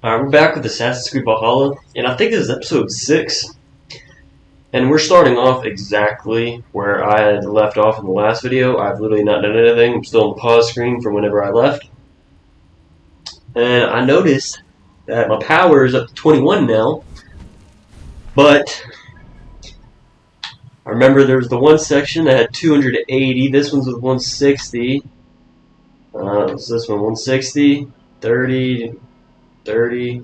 Alright, we're back with Assassin's Creed Valhalla, and I think this is episode 6. And we're starting off exactly where I had left off in the last video. I've literally not done anything. I'm still on the pause screen from whenever I left. And I noticed that my power is up to 21 now. But I remember there was the one section that had 280. This one's with 160. So this one 160, 30, 30.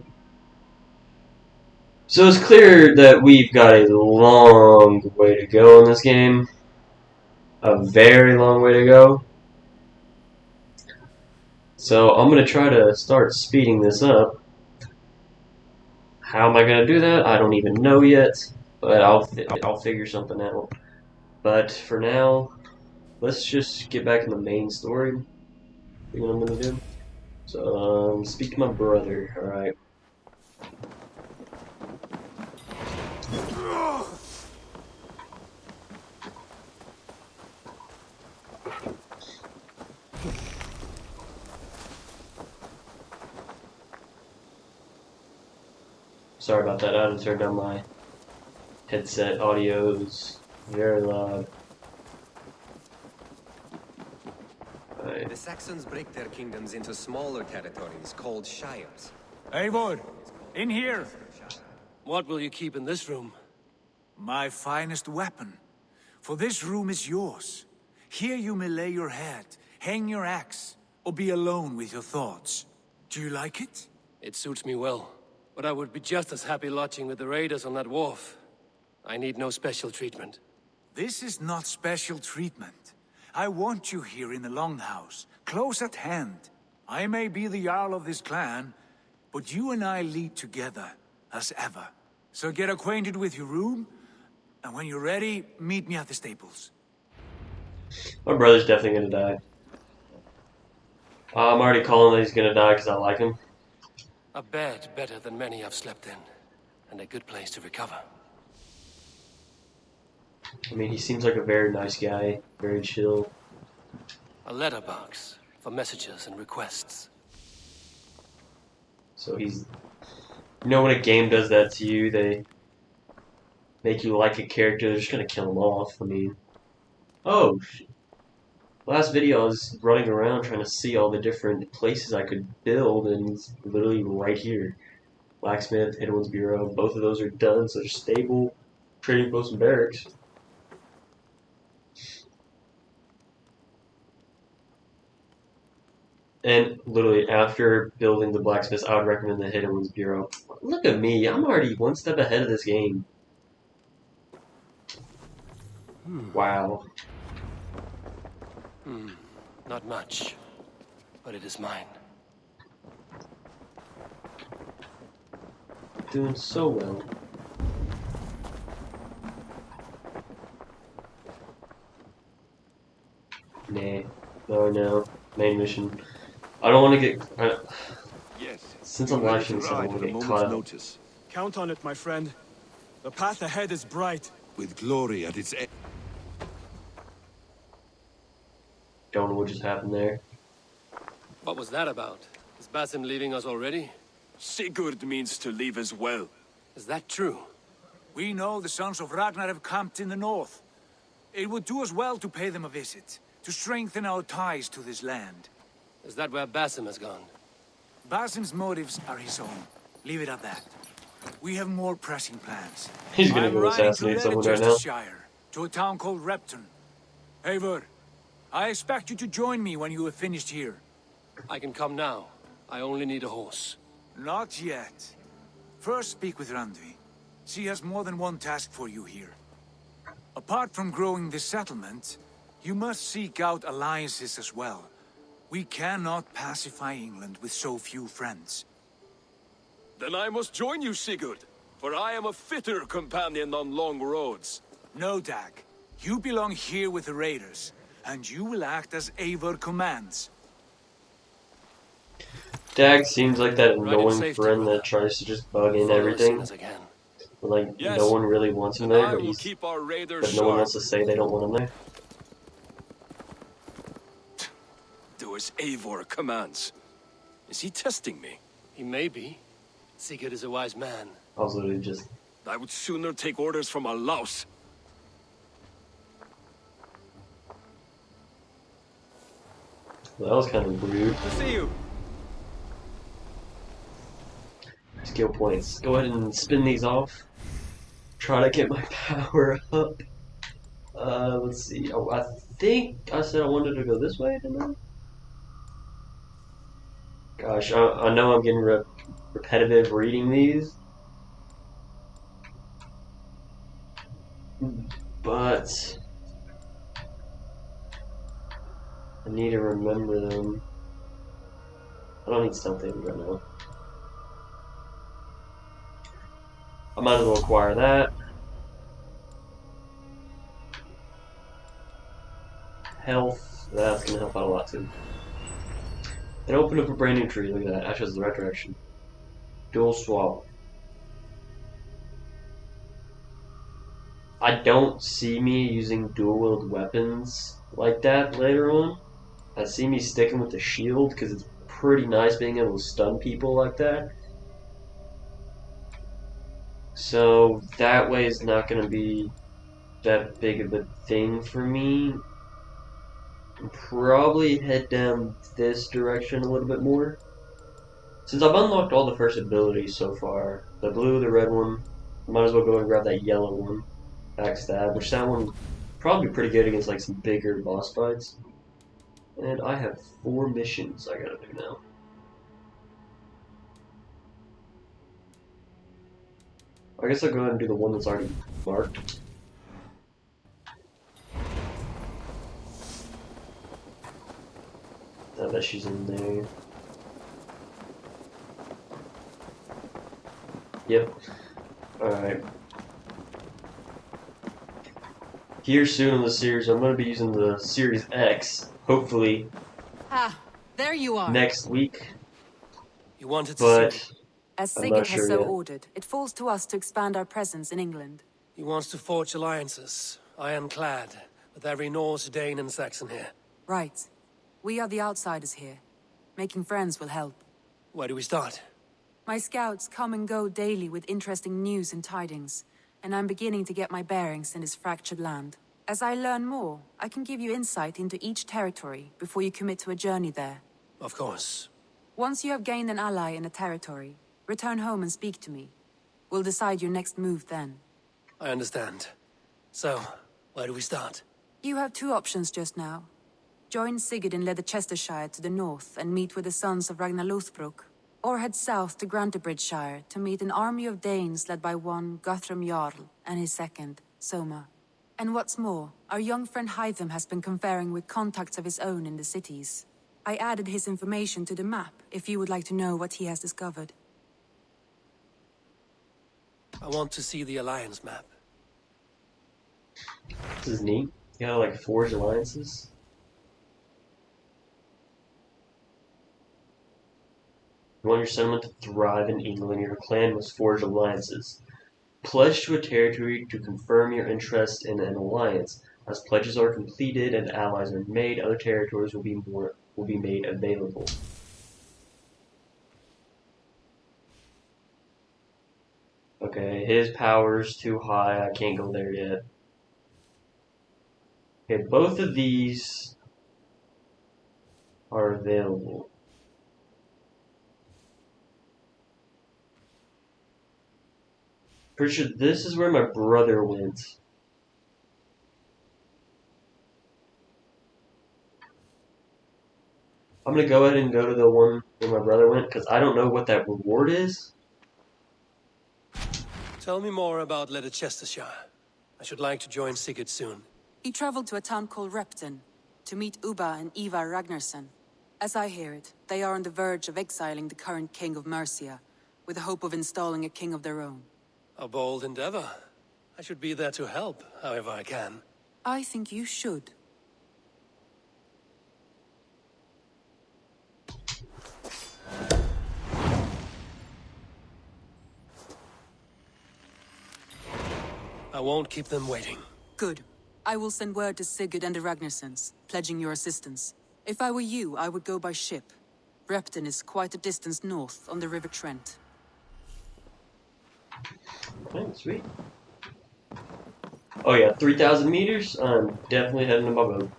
So it's clear that we've got a long way to go in this game. A very long way to go. So I'm going to try to start speeding this up. How am I going to do that? I don't even know yet, but I'll figure something out. But for now, let's just get back in the main story. See what I'm going to do. So, speak to my brother, alright. Sorry about that, I had to turn down my headset audio. It was very loud. Right. The Saxons break their kingdoms into smaller territories called shires. Eivor, in here! What will you keep in this room? My finest weapon. For this room is yours. Here you may lay your head, hang your axe, or be alone with your thoughts. Do you like it? It suits me well, but I would be just as happy lodging with the raiders on that wharf. I need no special treatment. This is not special treatment. I want you here in the Longhouse, close at hand. I may be the Jarl of this clan, but you and I lead together, as ever. So get acquainted with your room, and when you're ready, meet me at the stables. My brother's definitely gonna die. I'm already calling that he's gonna die because I like him. A bed better than many I've slept in, and a good place to recover. I mean, he seems like a very nice guy, very chill. A letterbox for messages and requests. So he's... You know when a game does that to you, they make you like a character, they're just gonna kill him off. I mean... Oh! Last video I was running around trying to see all the different places I could build, and it's literally right here. Blacksmith, Anyone's Bureau, both of those are done, so there's stable, trading post, and barracks. And literally, after building the blacksmiths, I would recommend the Anyone's Bureau. Look at me, I'm already one step ahead of this game. Wow. Not much, but it is mine. Doing so well. Nah. No. Main mission. I don't want to get... Yes. Since I'm watching this, I don't want to get caught up. Notice. Count on it, my friend. The path ahead is bright. With glory at its end. Don't know what just happened there. What was that about? Is Basim leaving us already? Sigurd means to leave as well. Is that true? We know the sons of Ragnar have camped in the north. It would do us well to pay them a visit, to strengthen our ties to this land. Is that where Basim has gone? Basim's motives are his own. Leave it at that. We have more pressing plans. He's gonna I'm go riding assassinate to someone right now. Leicestershire, to a town called Repton. Eivor, I expect you to join me when you have finished here. I can come now. I only need a horse. Not yet. First speak with Randvi. She has more than one task for you here. Apart from growing this settlement, you must seek out alliances as well. We cannot pacify England with so few friends. Then I must join you, Sigurd, for I am a fitter companion on long roads. No, Dag. You belong here with the raiders, and you will act as Eivor commands. Dag seems like that Right in annoying safety, friend brother. that tries to just bug in Follow everything. as soon as I can. Like, Yes. no one really wants him And there, I but, will keep our raiders but no one sharp. wants to say they don't want him there. Do as Eivor commands. Is he testing me? He may be. Sigurd is a wise man. I was literally just. I would sooner take orders from a louse. Well, that was kind of rude. To see you. Skill points. Go ahead and spin these off. Try to get my power up. Let's see. Oh, I think I said I wanted to go this way, didn't I? Gosh, I know I'm getting repetitive reading these. But I need to remember them. I don't need stealth damage right now. I might as well acquire that. Health, that's gonna help out a lot too. And open up a brand new tree, look at that, actually it's the right direction. Dual swap. I don't see me using dual wield weapons like that later on. I see me sticking with the shield because it's pretty nice being able to stun people like that. So that way is not going to be that big of a thing for me. Probably head down this direction a little bit more. Since I've unlocked all the first abilities so far, the blue, the red one, might as well go and grab that yellow one. Backstab, which that one probably pretty good against like some bigger boss fights. And I have 4 missions I gotta do now. I guess I'll go ahead and do the one that's already marked. I bet she's in there. Yep. Alright. Here soon in the series, I'm going to be using the Series X, hopefully Ah, there you are. next week, You wanted to see me. but As I'm Sigurd not has sure so yet. ordered, it falls to us to expand our presence in England. He wants to forge alliances, ironclad, with every Norse, Dane, and Saxon here. Right. We are the outsiders here. Making friends will help. Where do we start? My scouts come and go daily with interesting news and tidings, and I'm beginning to get my bearings in this fractured land. As I learn more, I can give you insight into each territory before you commit to a journey there. Of course. Once you have gained an ally in a territory, return home and speak to me. We'll decide your next move then. I understand. So, where do we start? You have 2 options just now. Join Sigurd in Leicestershire to the north and meet with the sons of Ragnar Lothbrok, or head south to Grantebridgeshire to meet an army of Danes led by one Guthrum Jarl and his second, Soma. And what's more, our young friend Hytham has been conferring with contacts of his own in the cities. I added his information to the map if you would like to know what he has discovered. I want to see the alliance map. This is neat. You gotta like forge alliances. You want your settlement to thrive in England, your clan must forge alliances. Pledge to a territory to confirm your interest in an alliance. As pledges are completed and allies are made, other territories will be made available. Okay, his power's too high, I can't go there yet. Okay, both of these are available. Pretty sure this is where my brother went. I'm gonna go ahead and go to the one where my brother went, because I don't know what that reward is. Tell me more about Leicestershire. I should like to join Sigurd soon. He traveled to a town called Repton to meet Ubba and Ivar Ragnarsson. As I hear it, they are on the verge of exiling the current king of Mercia, with the hope of installing a king of their own. A bold endeavor. I should be there to help, however I can. I think you should. I won't keep them waiting. Good. I will send word to Sigurd and the Ragnarssons, pledging your assistance. If I were you, I would go by ship. Repton is quite a distance north on the River Trent. Okay, sweet. Oh yeah, 3,000 meters? I'm definitely heading to my boat.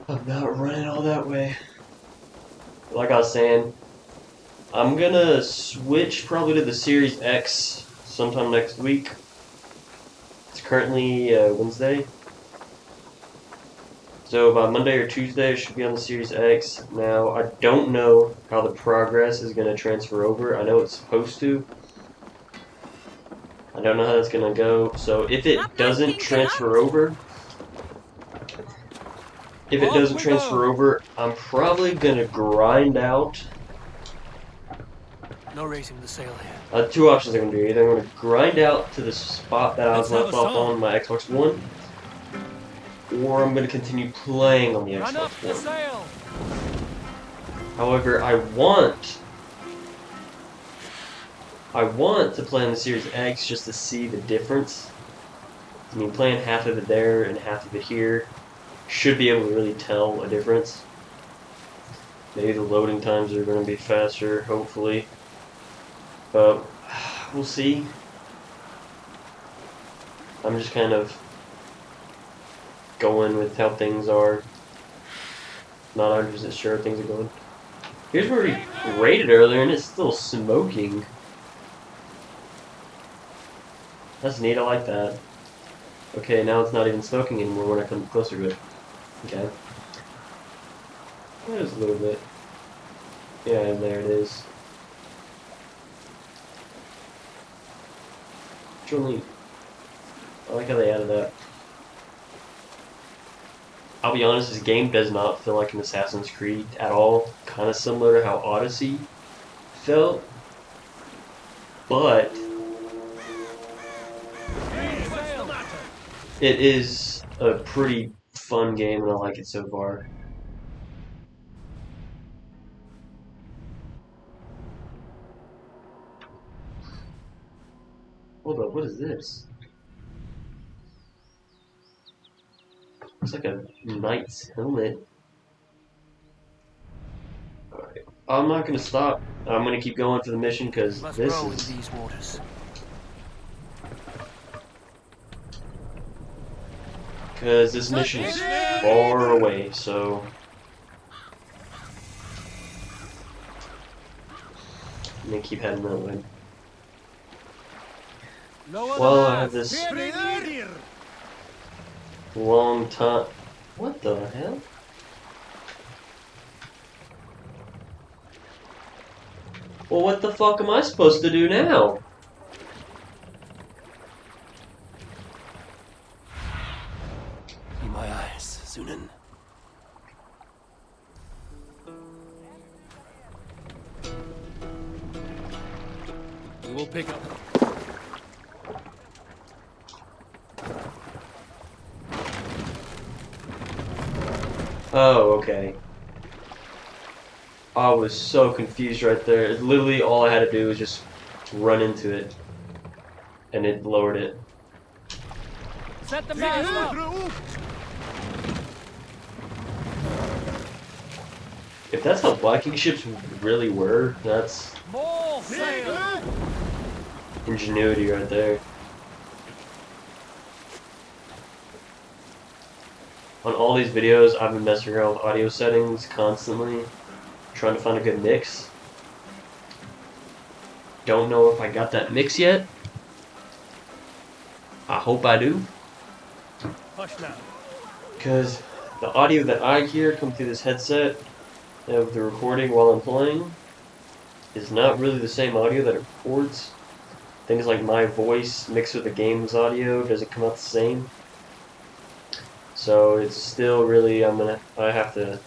I'm not running all that way. Like I was saying, I'm gonna switch probably to the Series X sometime next week. It's currently Wednesday. So by Monday or Tuesday, it should be on the Series X. Now, I don't know how the progress is going to transfer over. I know it's supposed to. I don't know how that's going to go. So if it doesn't transfer over, I'm probably going to grind out. No raising the sail here. Two options I'm going to do. Either I'm going to grind out to the spot that I was Let's have left a off song. on my Xbox One, or I'm going to continue playing on the Run up Xbox the One. sail. However, I want to play on the Series X just to see the difference. I mean, playing half of it there and half of it here should be able to really tell a difference. Maybe the loading times are going to be faster, hopefully. But we'll see. I'm just kind of going with how things are. Not 100% sure things are going. Here's where we raided earlier and it's still smoking. That's neat, I like that. Okay, now it's not even smoking anymore when I come closer to it. Okay. There's a little bit. Yeah, there it is. Truly, I like how they added that. I'll be honest, this game does not feel like an Assassin's Creed at all. Kind of similar to how Odyssey felt. But it is a pretty fun game and I like it so far. Hold up, what is this? Looks like a knight's helmet. Alright. I'm not gonna stop. I'm gonna keep going for the mission because Must this row in is... these waters. Because this mission is far away, so... I'm gonna keep heading that way. Well, I have this long time... What the hell? Well, what the fuck am I supposed to do now? Be my eyes, Zunin. We will pick up. Oh, okay. I was so confused right there. Literally all I had to do was just run into it. And it lowered it. Set the mast up. If that's how Viking ships really were, that's More sail. ingenuity right there. On all these videos, I've been messing around with audio settings constantly, trying to find a good mix. Don't know if I got that mix yet. I hope I do. Hush now. Because the audio that I hear come through this headset of the recording while I'm playing is not really the same audio that it records. Things like my voice mixed with the game's audio doesn't come out the same. So it's still really, I have to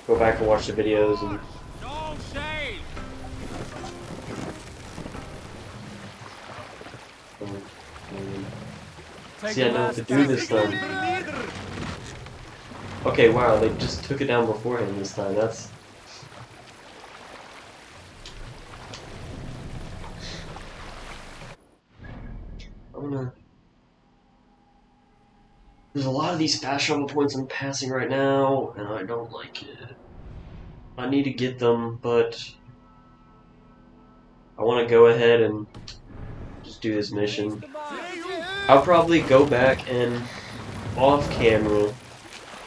go back and watch the videos and see, I know what to do this time. Okay, wow, they just took it down beforehand this time. That's... There's a lot of these fast travel points I'm passing right now, and I don't like it. I need to get them, but I want to go ahead and just do this mission. I'll probably go back and off camera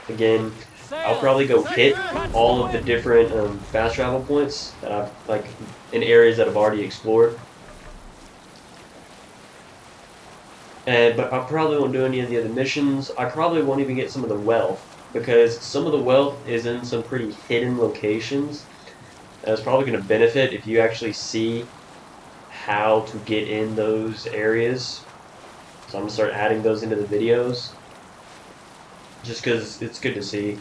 again. I'll probably go hit all of the different fast travel points that I've like in areas that I've already explored. But I probably won't do any of the other missions. I probably won't even get some of the wealth because some of the wealth is in some pretty hidden locations. That's probably going to benefit if you actually see how to get in those areas. So I'm going to start adding those into the videos just because it's good to see.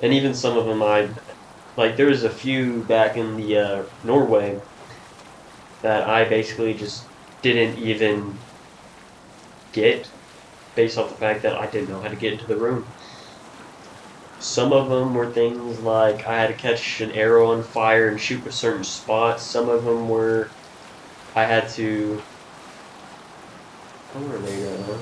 And even some of them like there was a few back in the Norway that I basically just didn't even get based off the fact that I didn't know how to get into the room. Some of them were things like I had to catch an arrow on fire and shoot a certain spot. Some of them were I had to... Where are they now?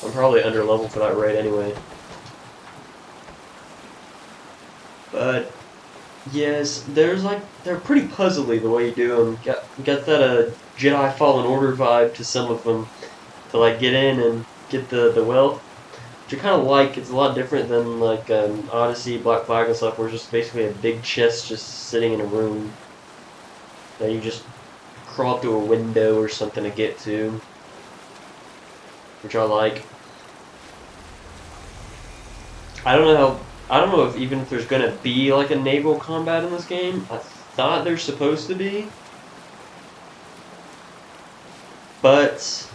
I'm probably under level for that raid anyway. But yes, they're pretty puzzly the way you do them. Got that Jedi Fallen Order vibe to some of them to like get in and get the wealth, which I kind of like. It's a lot different than like Odyssey, Black Flag and stuff, where it's just basically a big chest just sitting in a room that you just crawl through a window or something to get to, which I like. I don't know if even if there's gonna be like a naval combat in this game. I thought there's supposed to be, but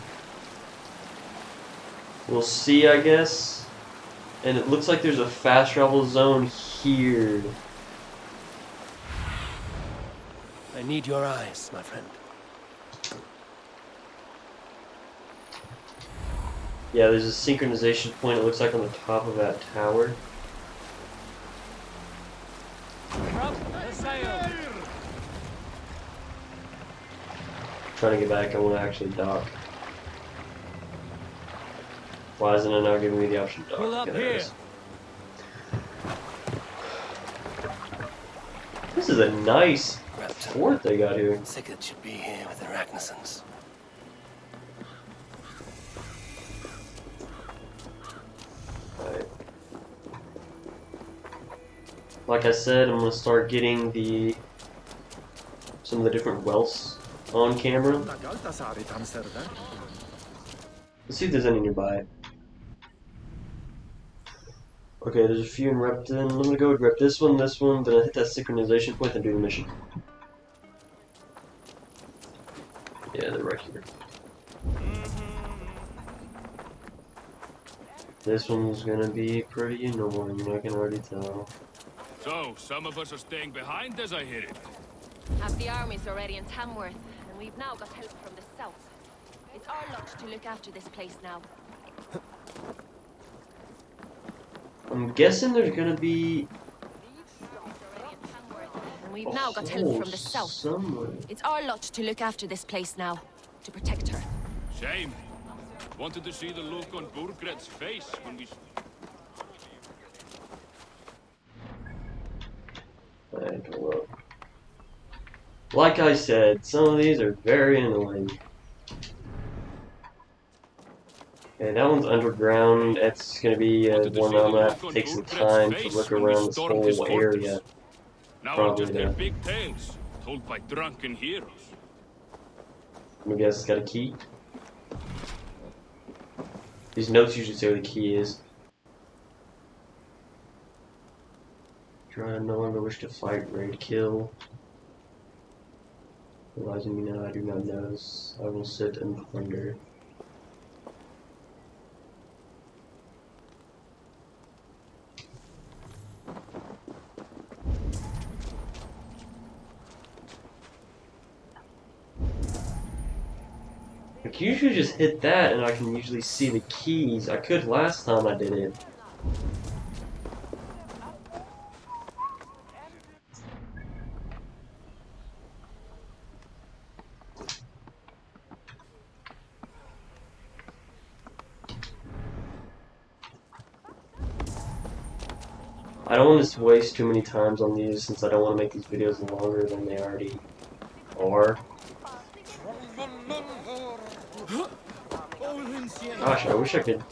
we'll see, I guess. And it looks like there's a fast travel zone here. I need your eyes, my friend. Yeah, there's a synchronization point, it looks like, on the top of that tower. Trying to get back, I want to actually dock. Why isn't it now giving me the option to dock? Pull up Yeah, there it here. is. This is a nice fort they got here. Sigurd should be here with the Ragnarsons. Right. Like I said, I'm gonna start getting some of the different wealths on camera. Let's see if there's any nearby. Okay, there's a few in Repton. I'm gonna go rep this one, then I hit that synchronization point, then do the mission. Yeah, they're right here. This one's gonna be pretty annoying, I can already tell. So, some of us are staying behind as I hear it. Half the army's already in Tamworth, and we've now got help from the south. It's our lot to look after this place now. I'm guessing there's gonna be And we've now got help from the south. somewhere. It's our lot to look after this place now, to protect her. Shame. Wanted to see the look on Burgred's face when we... Like I said, some of these are very annoying. Okay, that one's underground. It's gonna be one I'm gonna have to take some time to look around this whole area. Now Probably just their not. big tales, told by drunken heroes. I guess it's got a key. These notes usually say where the key is. Try to no longer wish to fight, raid, kill. Realizing me now I do not notice. I will sit and plunder. I can usually just hit that and I can usually see the keys. I could last time I did it. I don't want to waste too many times on these since I don't want to make these videos longer than they already are. Gosh, I wish I could.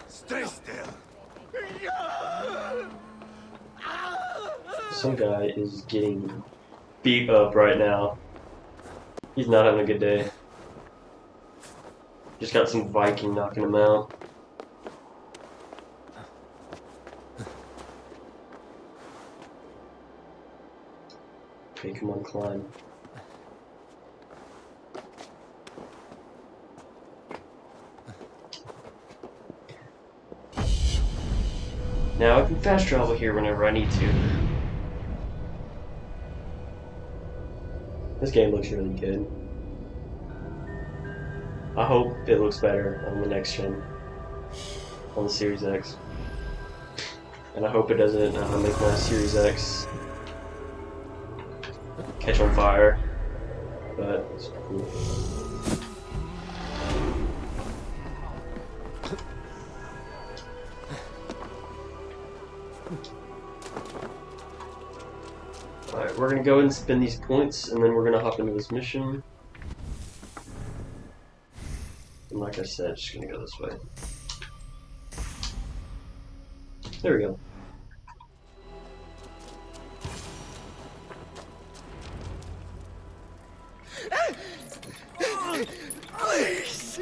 Stay still. Some guy is getting beat up right now. He's not having a good day. Just got some Viking knocking him out. Okay, come on, climb. Now I can fast travel here whenever I need to. This game looks really good. I hope it looks better on the next gen, on the Series X. And I hope it doesn't make my Series X catch on fire. But it's cool. Alright, we're gonna go and spend these points, and then we're gonna hop into this mission. And like I said, just gonna go this way. There we go. Please!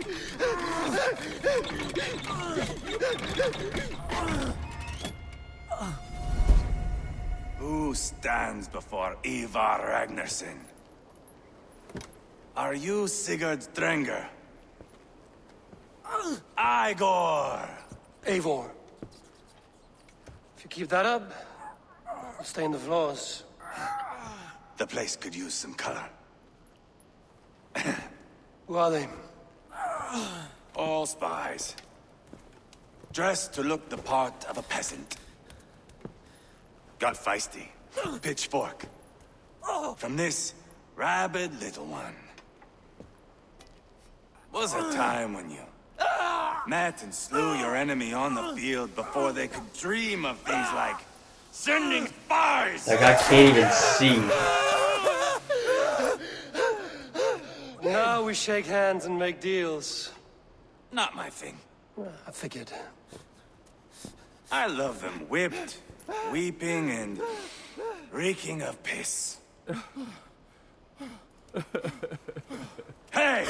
Who stands before Ivar Ragnarsson? Are you Sigurd Drenger? Igor! Eivor. If you keep that up, I'll stay in the floors. The place could use some color. Who are they? All spies. Dressed to look the part of a peasant. Got feisty. Pitchfork. From this rabid little one. Was a time when you met and slew your enemy on the field before they could dream of things like sending spies! That guy can't even see. Now we shake hands and make deals. Not my thing. I figured. I love them whipped, weeping, and reeking of piss. Hey!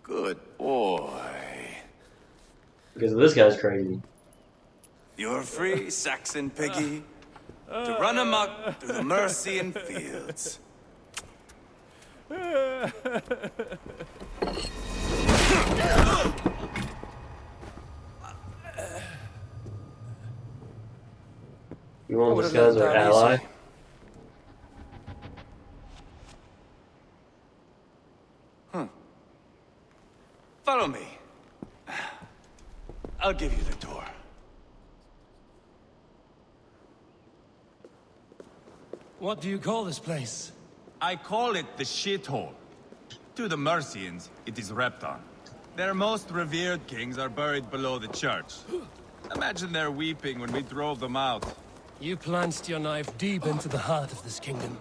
Good boy. Because this guy's crazy. You're free, Saxon piggy, to run amok through the Mercian fields. You want this guy's our ally? Follow me. I'll give you the door. What do you call this place? I call it the shithole. To the Mercians, it is Repton. Their most revered kings are buried below the church. Imagine their weeping when we drove them out. You plunged your knife deep into the heart of this kingdom.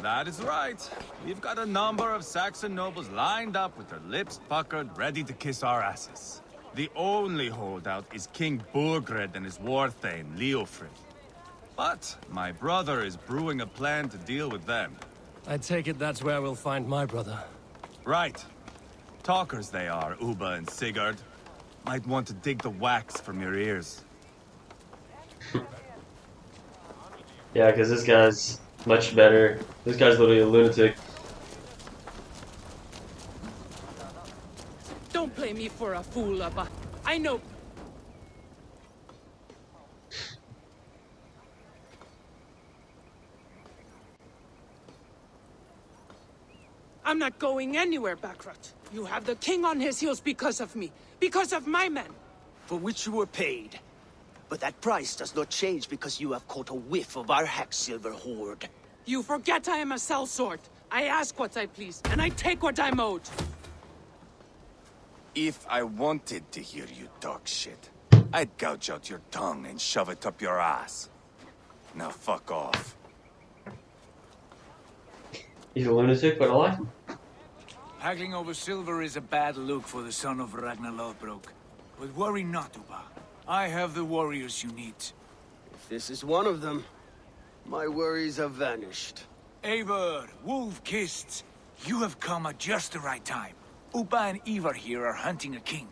That is right. We've got a number of Saxon nobles lined up with their lips puckered, ready to kiss our asses. The only holdout is King Burgred and his war thane, Leofrid. But my brother is brewing a plan to deal with them. I take it that's where we'll find my brother. Right. Talkers they are, Uba and Sigurd. Might want to dig the wax from your ears. Yeah, because this guy's much better. This guy's literally a lunatic. Don't play me for a fool, Abba. I know. I'm not going anywhere, Backrot. You have the king on his heels because of me. Because of my men. For which you were paid. But that price does not change because you have caught a whiff of our Hacksilver hoard. You forget I am a sellsword. I ask what I please, and I take what I'm owed. If I wanted to hear you talk shit, I'd gouge out your tongue and shove it up your ass. Now fuck off. He's a lunatic, but I like him. Haggling over silver is a bad look for the son of Ragnar Lothbrok. But worry not, Uba. I have the warriors you need. If this is one of them, my worries have vanished. Eivor, Wolf-Kissed, you have come at just the right time. Uba and Ivar here are hunting a king.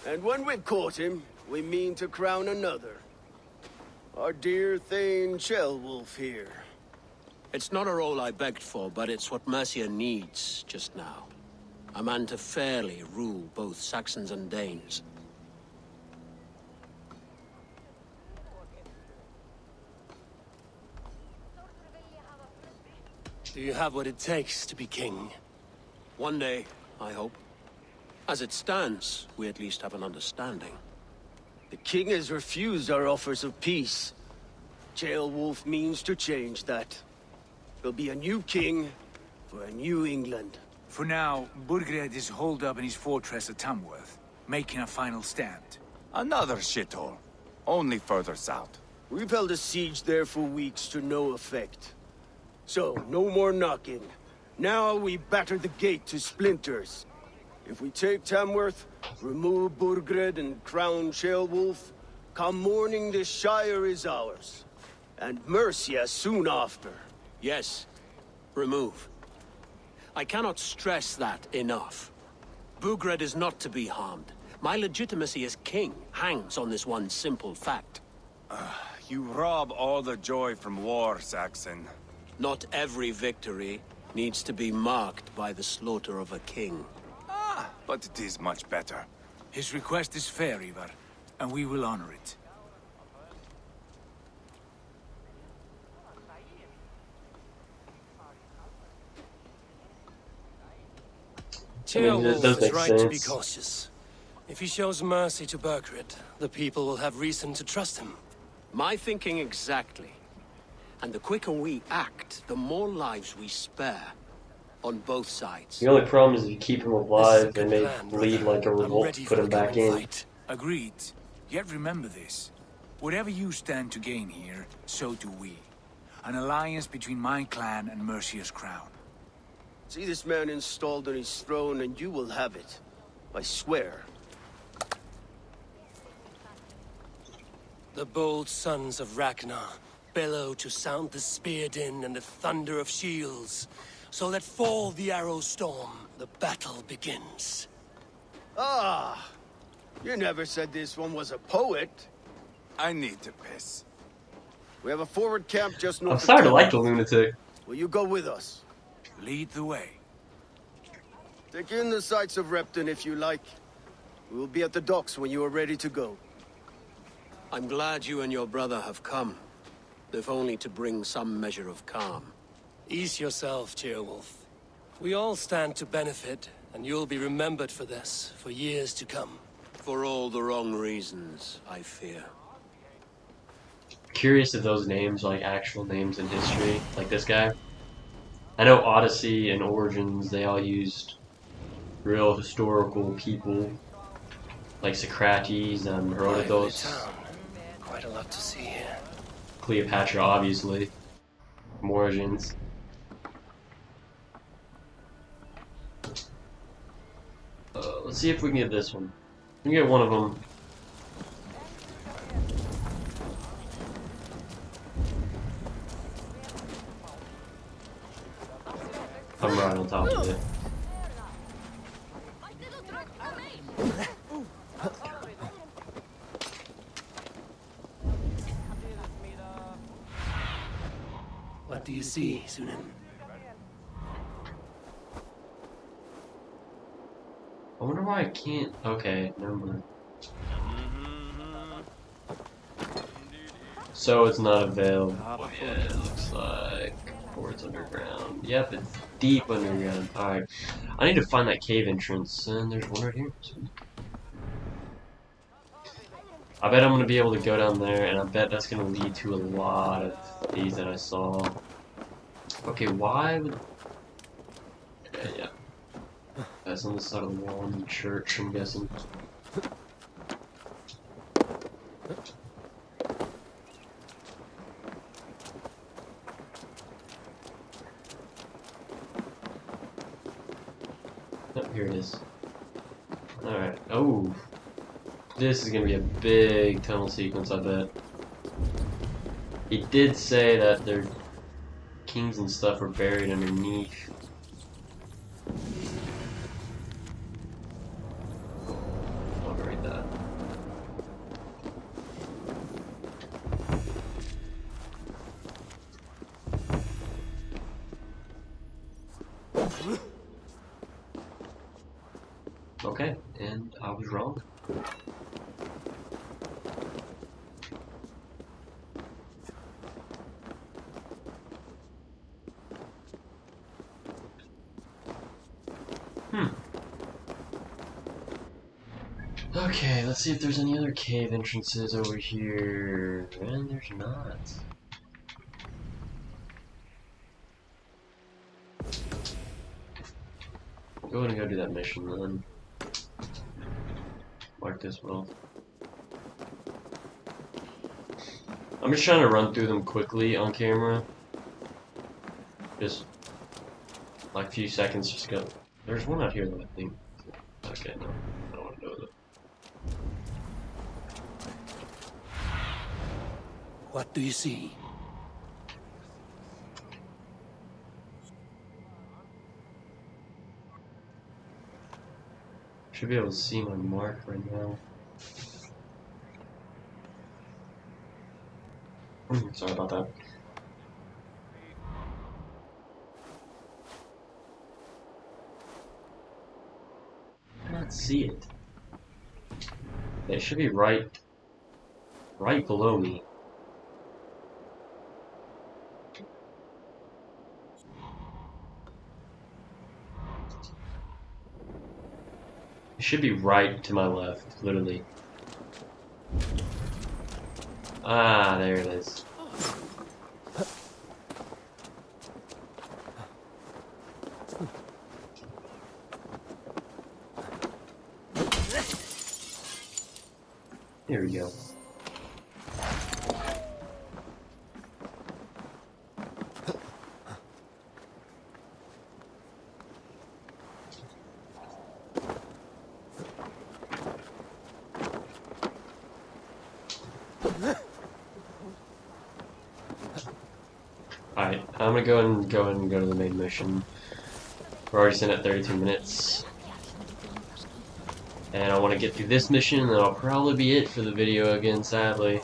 And when we've caught him, we mean to crown another. Our dear Thane Ceolwulf here. It's not a role I begged for, but it's what Mercia needs just now. A man to fairly rule both Saxons and Danes. Do you have what it takes to be king? One day, I hope. As it stands, we at least have an understanding. The king has refused our offers of peace. Ceolwulf means to change that. There'll be a new king for a new England. For now, Burgred is holed up in his fortress at Tamworth, making a final stand. Another shithole. Only further south. We've held a siege there for weeks to no effect. So, no more knocking. Now we batter the gate to splinters. If we take Tamworth, remove Burgred and crown Ceolwulf, come morning the Shire is ours. And Mercia soon after. Yes, remove. I cannot stress that enough. Bugred is not to be harmed. My legitimacy as king hangs on this one simple fact. You rob all the joy from war, Saxon. Not every victory needs to be marked by the slaughter of a king. But it is much better. His request is fair, Ivar, and we will honor it. Ceolwulf does is make right to be sense. cautious. If he shows mercy to Burgred, the people will have reason to trust him. My thinking exactly. And the quicker we act, the more lives we spare. On both sides. The only problem is if you keep him alive, good they may plan, lead brother. like a I'm revolt ready to for put him the back coming in. fight. Agreed. Yet remember this. Whatever you stand to gain here, so do we. An alliance between my clan and Mercia's crown. See this man installed on his throne and you will have it. I swear. The bold sons of Ragnar bellow to sound the spear din and the thunder of shields. So let fall the arrow storm. The battle begins. Ah! You never said this one was a poet. I need to piss. We have a forward camp just north I'm of starting to town. like the lunatic. Will you go with us? Lead the way. Take in the sights of Repton if you like. We will be at the docks when you are ready to go. I'm glad you and your brother have come. If only to bring some measure of calm. Ease yourself, Ceolwulf. We all stand to benefit, and you'll be remembered for this, for years to come. For all the wrong reasons, I fear. Curious if those names are like actual names in history, like this guy. I know Odyssey and Origins, they all used real historical people, like Socrates and Lively Herodotus, town. Quite a lot to see here. Cleopatra, obviously, from Origins. Let's see if we can get this one. We can get one of them. I'm right on top of it. What do you see, Sunan? I wonder why I can't. Okay, never mind. So it's not available. Yeah, it looks like. Or it's underground. Yep, it's deep underground. Alright. I need to find that cave entrance, and there's one right here. I bet I'm gonna be able to go down there, and I bet that's gonna lead to a lot of these that I saw. Okay, why would That's on the side of the wall in the church, I'm guessing. Oh, here it is. Alright. Oh! This is gonna be a big tunnel sequence, I bet. He did say that their kings and stuff were buried underneath. I'll read that. Okay, and I was wrong. Okay, let's see if there's any other cave entrances over here. And there's not. Go ahead and go do that mission then. Mark this well. I'm just trying to run through them quickly on camera. Just like a few seconds, just go. There's one out here though, I think. Okay, no. I don't want to do it. What do you see? Should be able to see my mark right now. Sorry about that. I cannot see it. It should be right below me. It should be right to my left, literally. Ah, there it is. There we go. Alright, I'm gonna go and go to the main mission. We're already sitting at 32 minutes. And I want to get through this mission, and that'll probably be it for the video again, sadly.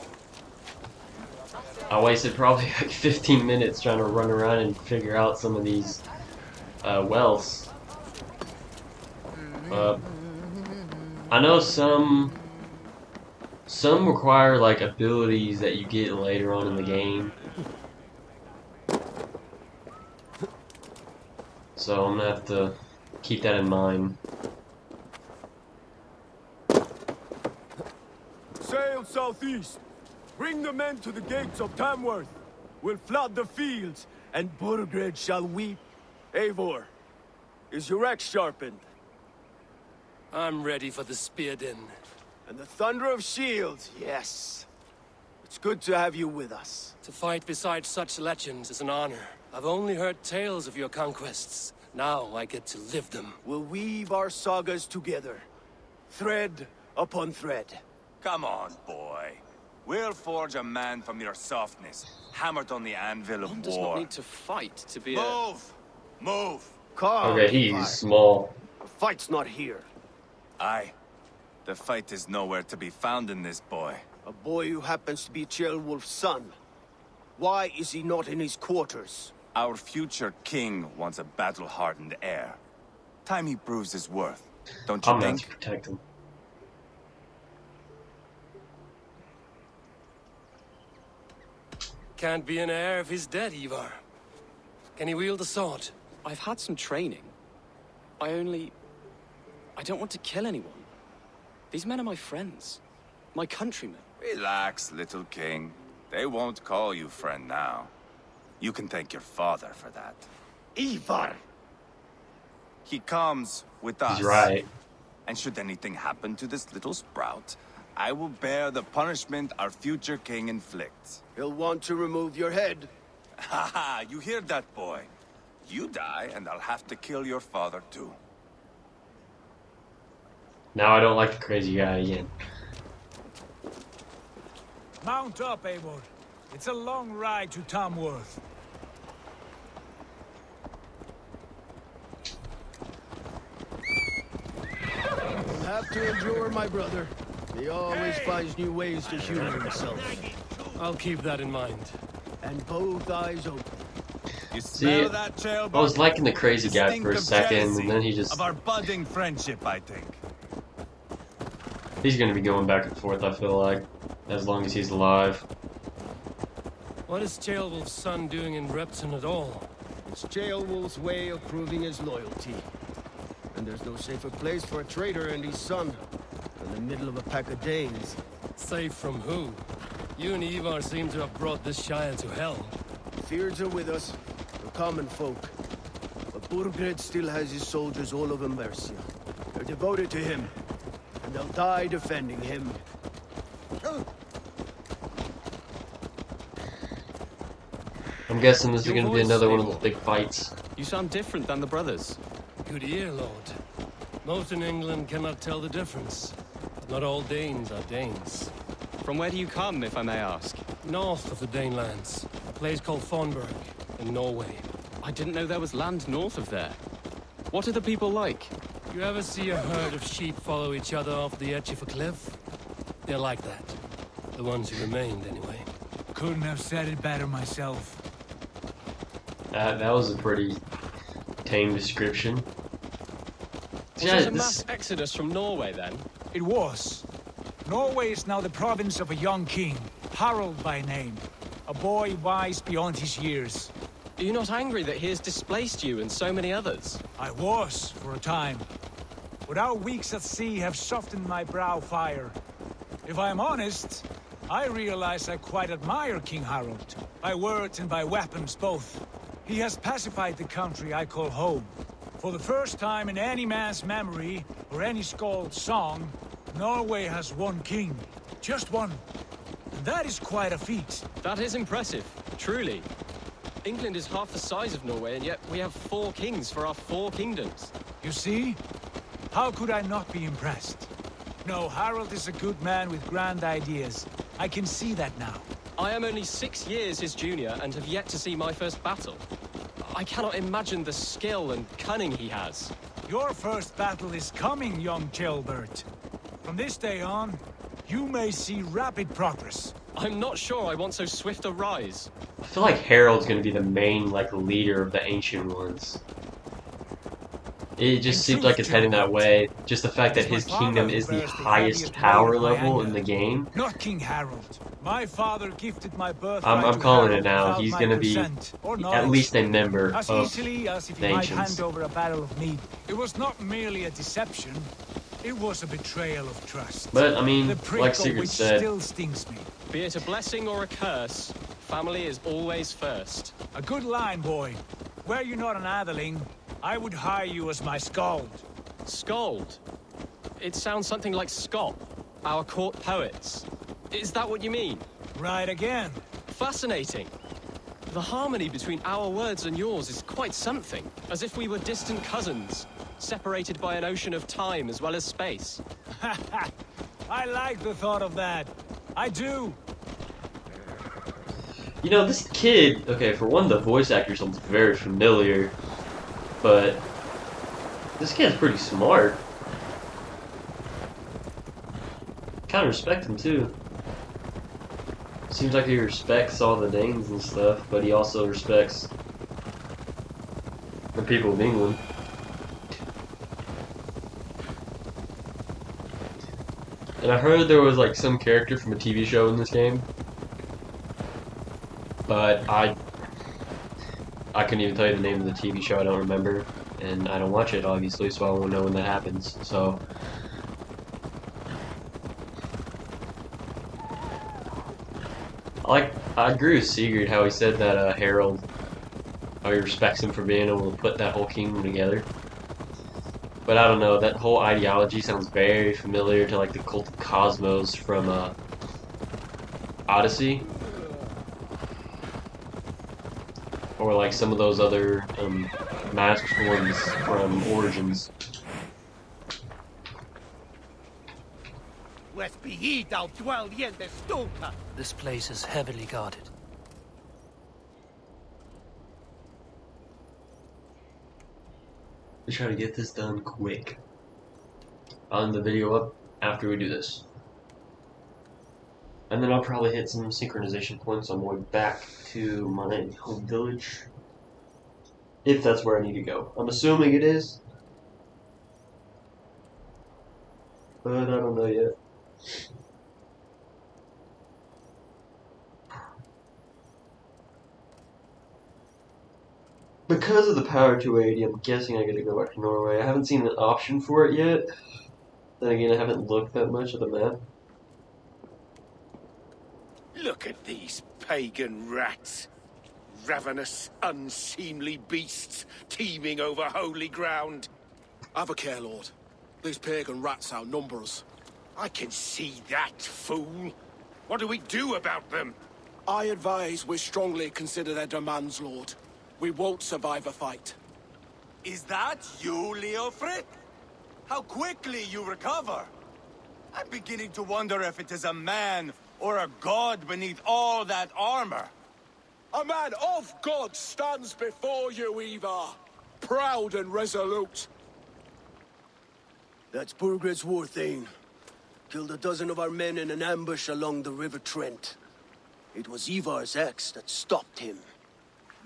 I wasted probably like 15 minutes trying to run around and figure out some of these wells. I know some require like abilities that you get later on in the game. So I'm gonna have to keep that in mind. Sail southeast. Bring the men to the gates of Tamworth. We'll flood the fields, and Burgred shall weep. Eivor, is your axe sharpened? I'm ready for the spear din. And the thunder of shields, yes. It's good to have you with us. To fight beside such legends is an honor. I've only heard tales of your conquests. Now I get to live them. We'll weave our sagas together, thread upon thread. Come on, boy. We'll forge a man from your softness, hammered on the anvil of One does war. not need to fight to be Move! Move! Calm, Okay, he's Levi. small. The fight's not here. Aye. The fight is nowhere to be found in this boy. A boy who happens to be Ceolwulf's son. Why is he not in his quarters? Our future king wants a battle-hardened heir. Time he proves his worth, don't you I'm think? not to protect him. Can't be an heir if he's dead, Ivar. Can he wield a sword? I've had some training. I don't want to kill anyone. These men are my friends. My countrymen. Relax, little king. They won't call you friend now. You can thank your father for that. Ivar! He comes with He's us. right. And should anything happen to this little sprout, I will bear the punishment our future king inflicts. He'll want to remove your head. Haha, you hear that, boy? You die, and I'll have to kill your father, too. Now I don't like the crazy guy again. Mount up, Eivor. It's a long ride to Tamworth. You'll have to endure, my brother. He always finds new ways to humor himself. I'll keep that in mind. And both eyes open. You See, smell that, I was liking the crazy guy Stink for a of second, jealousy and then he just... of our budding friendship, I think. He's gonna be going back and forth, I feel like, as long as he's alive. What is Ceolwulf's son doing in Repton at all? It's Ceolwulf's way of proving his loyalty. And there's no safer place for a traitor and his son than the middle of a pack of Danes. Safe from who? You and Ivar seem to have brought this Shire to hell. Fears are with us, the common folk. But Burgred still has his soldiers all over Mercia. They're devoted to him, and they'll die defending him. I'm guessing this is Your gonna be voice, another one of Eivor. those big fights. You sound different than the brothers. Good ear, Lord. Most in England cannot tell the difference. Not all Danes are Danes. From where do you come, if I may ask? North of the Danelands, a place called Thornburg, in Norway. I didn't know there was land north of there. What are the people like? You ever see a herd of sheep follow each other off the edge of a cliff? They're like that. The ones who remained, anyway. Couldn't have said it better myself. That was a pretty tame description. Was Yeah, it a this- mass exodus from Norway, then? It was. Norway is now the province of a young king, Harald by name. A boy wise beyond his years. Are you not angry that he has displaced you and so many others? I was, for a time. But our weeks at sea have softened my brow fire. If I am honest, I realize I quite admire King Harald. By words and by weapons both. He has pacified the country I call home. For the first time in any man's memory, or any skald's song, Norway has one king. Just one. And that is quite a feat. That is impressive, truly. England is half the size of Norway, and yet we have 4 kings for our 4 kingdoms. You see? How could I not be impressed? No, Harald is a good man with grand ideas. I can see that now. I am only 6 years his junior and have yet to see my first battle. I cannot imagine the skill and cunning he has. Your first battle is coming, young Ceolbert. From this day on, you may see rapid progress. I'm not sure I want so swift a rise. I feel like Harold's gonna be the main, like, leader of the Ancient Ones. It just seems like it's heading that way. Just the fact that his kingdom is the highest power level in the game. Not King Harald. My father gifted my birthright I'm to calling Harald it now. without He's my gonna be consent or at knowledge. least a member As of easily as if the he might Ancients. hand over a barrel of mead. It was not merely a deception. It was a betrayal of trust. But, I mean, the prick like of Sigurd which said, still stings me. Be it a blessing or a curse, family is always first. A good line, boy. Were you not an Atheling, I would hire you as my skald. Skald? It sounds something like Scott, our court poets. Is that what you mean? Right again. Fascinating. The harmony between our words and yours is quite something. As if we were distant cousins, separated by an ocean of time as well as space. I like the thought of that. I do. you know, this kid, okay, for one, the voice actor sounds very familiar, but this kid's pretty smart. Kind of respect him, too. Seems like he respects all the Danes and stuff, but he also respects the people of England. And I heard there was like some character from a TV show in this game, but I couldn't even tell you the name of the TV show. I don't remember, and I don't watch it obviously, so I won't know when that happens. So I agree with Sigurd how he said that Harold, how he respects him for being able to put that whole kingdom together. But I don't know, that whole ideology sounds very familiar to like the cult of Cosmos from Odyssey. Or like some of those other masked ones from Origins. This place is heavily guarded. Let's try to get this done quick. I'll end the video up after we do this. And then I'll probably hit some synchronization points on my way back to my home village. If that's where I need to go. I'm assuming it is. But I don't know yet. Because of the Power 280, I'm guessing I gotta go back to Norway. I haven't seen an option for it yet. Then again, I haven't looked that much at the map. Look at these pagan rats. Ravenous, unseemly beasts teeming over holy ground. Have a care, Lord. These pagan rats outnumber us. I can see that, fool. What do we do about them? I advise we strongly consider their demands, Lord. We won't survive a fight. Is that you, Leofric? How quickly you recover! I'm beginning to wonder if it is a man or a god beneath all that armor. A man of God stands before you, Ivar. Proud and resolute. That's Burgred's Warthane. Killed a dozen of our men in an ambush along the River Trent. It was Ivar's axe that stopped him.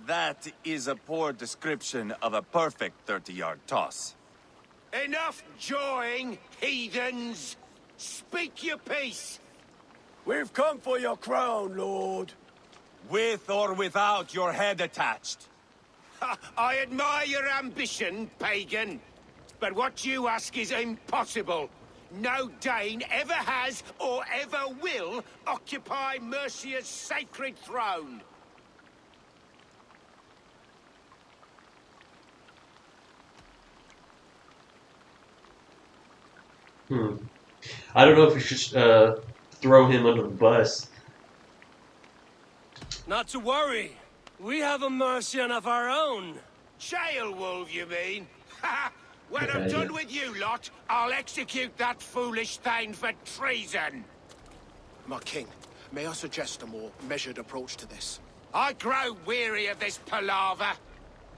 That is a poor description of a perfect 30-yard toss. Enough jawing, heathens! Speak your piece! We've come for your crown, Lord. With or without your head attached. I admire your ambition, pagan. But what you ask is impossible. No Dane ever has or ever will occupy Mercia's sacred throne. I don't know if we should throw him under the bus. Not to worry. We have a Mercian of our own. Jail wolf, you mean? When Good I'm idea. done with you lot, I'll execute that foolish thing for treason. My king, may I suggest a more measured approach to this? I grow weary of this palaver.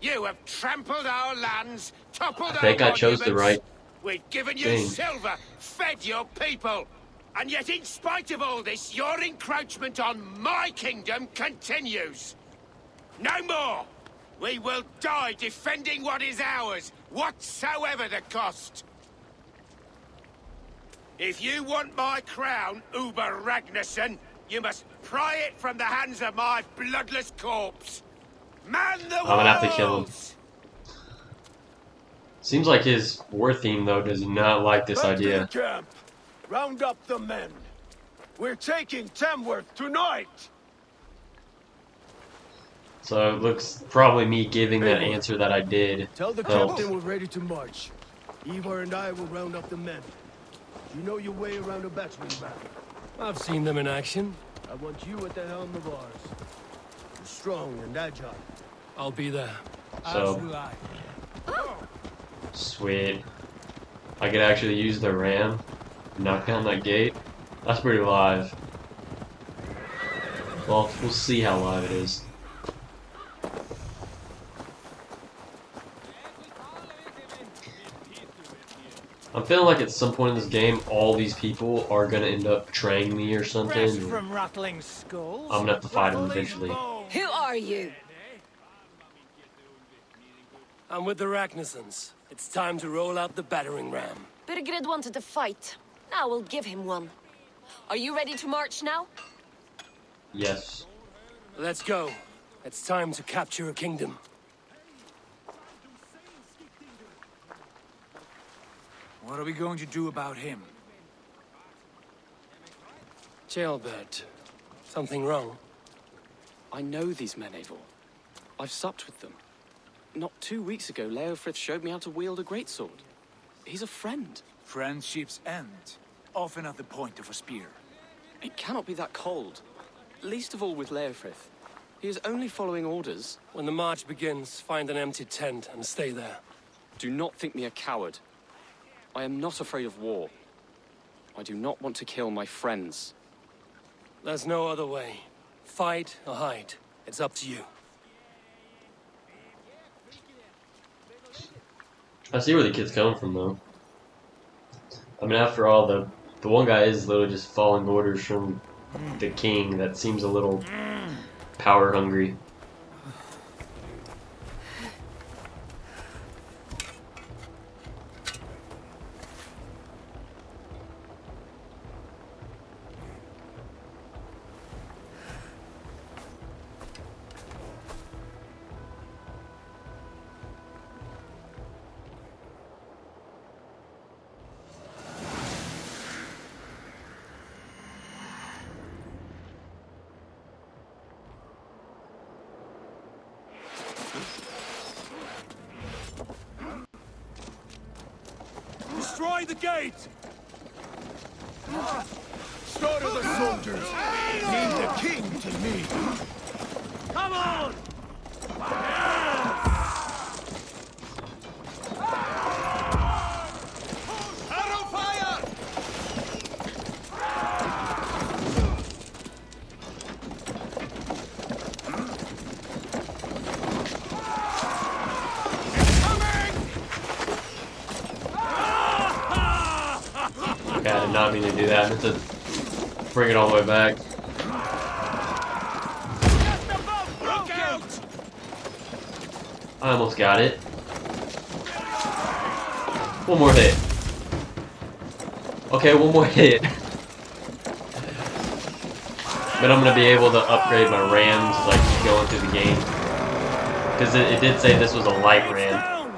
You have trampled our lands, toppled I think our I chose the monuments. right We've given you thing. silver, fed your people. And yet in spite of all this, your encroachment on my kingdom continues. No more! We will die defending what is ours, whatsoever the cost. If you want my crown, Uber Ragnarsson, you must pry it from the hands of my bloodless corpse. Man the walls! I'm gonna have to kill him. Seems like his war theme though does not like this Back to idea. the camp. Round up the men. We're taking Tamworth tonight. So it looks probably me giving that answer that I did. Tell the helped. captain we're ready to march. Ivar and I will round up the men. You know your way around a battering ram. I've seen them in action. I want you at the helm of ours. You're strong and agile. I'll be there. So sweet. I could actually use the ram, knock down that gate. That's pretty live. Well, we'll see how live it is. I'm feeling like at some point in this game, all these people are gonna end up betraying me or something. From rattling skulls. I'm gonna have to fight them eventually. Who are you? I'm with the Ragnarsons. It's time to roll out the battering ram. Birgred wanted to fight. Now we'll give him one. Are you ready to march now? Yes. Let's go. It's time to capture a kingdom. What are we going to do about him? Jailbird. Something wrong? I know these men, Eivor. I've supped with them. Not 2 weeks ago, Leofrith showed me how to wield a greatsword. He's a friend. Friendships end, often at the point of a spear. It cannot be that cold. Least of all with Leofrith. He is only following orders. When the march begins, find an empty tent and stay there. Do not think me a coward. I am not afraid of war. I do not want to kill my friends. There's no other way. Fight or hide. It's up to you. I see where the kid's coming from, though. I mean, after all, the one guy is literally just following orders from the king. That seems a little power hungry. Destroy the gate! Slaughter the soldiers! Lead the king to me! Come on! Arrow fire! Okay, I did not mean to do that. I meant to bring it all the way back. I almost got it. One more hit. Okay, one more hit. But I'm gonna be able to upgrade my rams as I keep going through the game. Because it did say this was a light ram.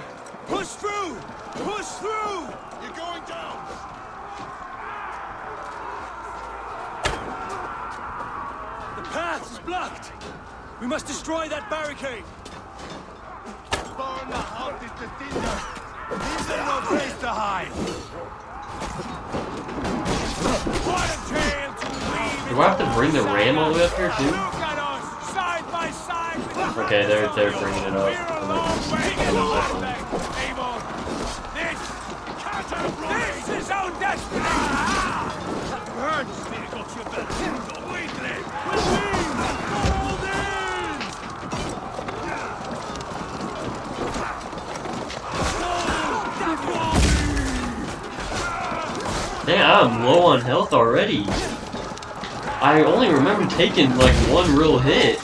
Push through! Push through! You're going down! The path is blocked! We must destroy that barricade! Burn the house is the tinder! Leave them no place to hide! What a tale to leave! Do I have to bring the ram all the way up here too? Look at us! Side by side with the... Okay, they're bringing it up. This is our destiny! Burn, Spirit, you better go wait there! Hold in! Damn, I'm low on health already. I only remember taking like one real hit.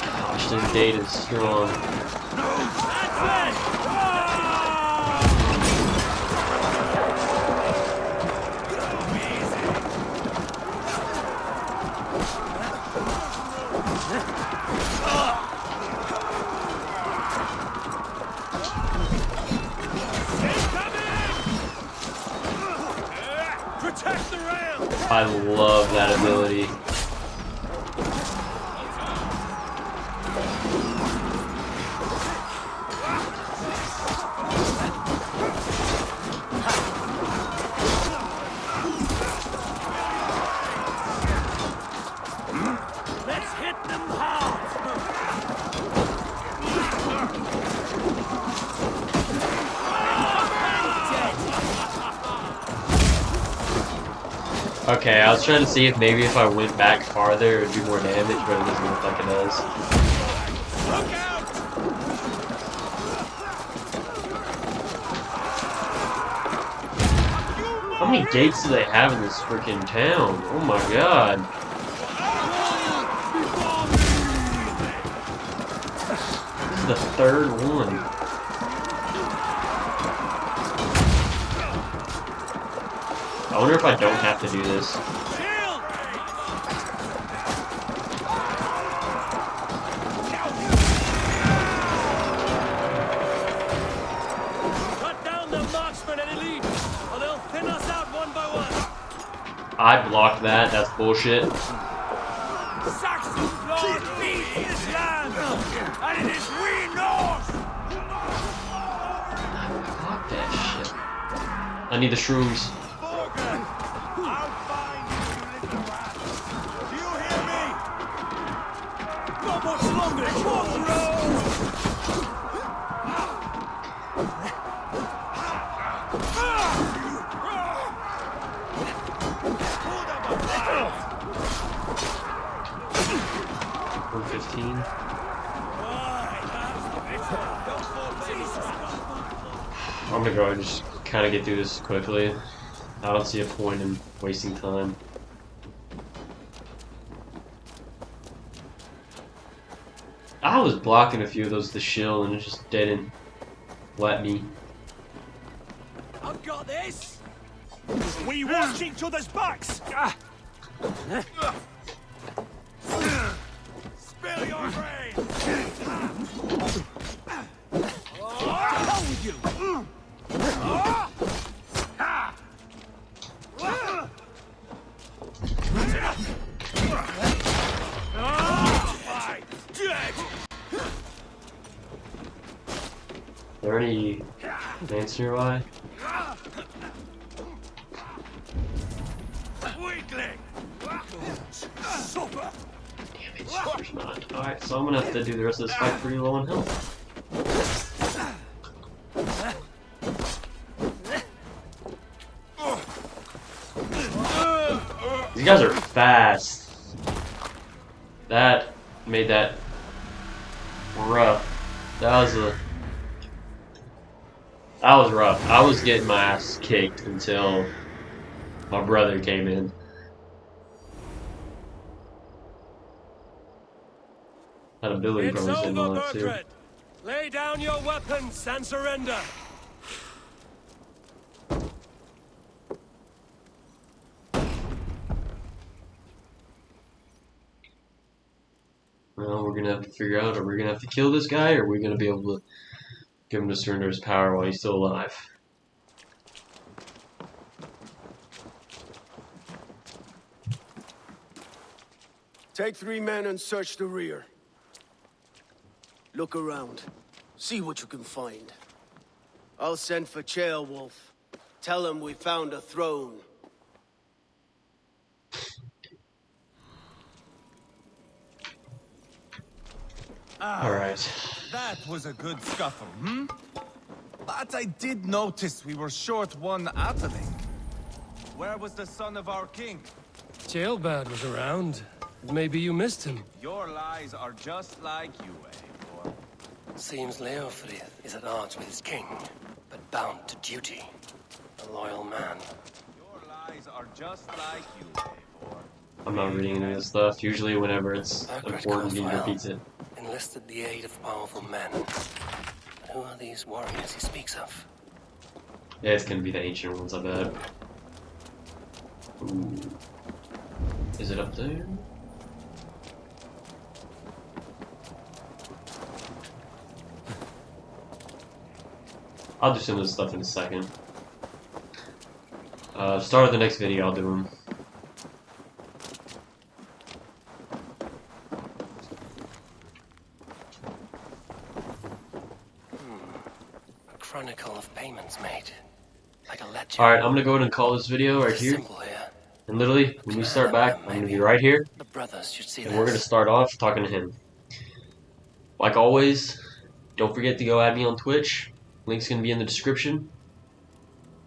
Gosh, this gate is strong. Protect the ram! I love that ability. Let's hit them hard! Okay, I was trying to see if maybe if I went back farther it would do more damage, but it doesn't look like it does. Look out! How many gates do they have in this freaking town? Oh my god. This is the third one. I wonder if I don't have to do this. Cut down the marksmen and elite, or they'll thin us out one by one! I blocked that, that's bullshit. Saxon blood beats this land, and it is we Norse! Fuck that shit. I need the shrooms. I'll find you, you little rat! Do you hear me? Not much longer, Monroe! I'm gonna go and just kind of get through this quickly. I don't see a point in wasting time. I was blocking a few of those with the shield and it just didn't let me. I've got this! We watch each other's backs! Spill your brains! Hell with you! Are there any plants nearby? Weakling! Super! Damn it, there's not. Alright, so I'm gonna have to do the rest of this fight pretty low on health. These guys are fast. That made that rough. That was rough. I was getting my ass kicked until my brother came in. Had a Billy It's probably sitting over, on it too. Bertrand. Lay down your weapons and surrender. Well, we're gonna have to figure out, are we gonna have to kill this guy, or are we gonna be able to get him to surrender his power while he's still alive? Take 3 men and search the rear. Look around. See what you can find. I'll send for Ceolwulf. Tell him we found a throne. Alright. That was a good scuffle, hmm? But I did notice we were short one Atheling. Where was the son of our king? Jailbird was around. Maybe you missed him. Your lies are just like you, Eivor. Seems Leofrith is at odds with his king, but bound to duty. A loyal man. Your lies are just like you, Eivor. I'm not reading any of this stuff. Usually whenever it's important, he repeats it. Enlisted the aid of powerful men. But who are these warriors he speaks of? Yeah, it's gonna be the ancient ones, I bet. Ooh. Is it up there? I'll do some of this stuff in a second. Start of the next video, I'll do them. A chronicle of payments made. Like a ledger. Alright, I'm gonna go ahead and call this video right here. And literally, when we start back, I'm gonna be right here. The brothers should see And we're gonna start off talking to him. Like always, don't forget to go add me on Twitch. Link's gonna be in the description.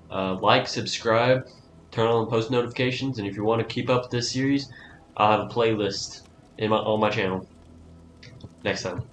Like, subscribe, turn on post notifications, and if you want to keep up with this series, I'll have a playlist on my channel. Next time.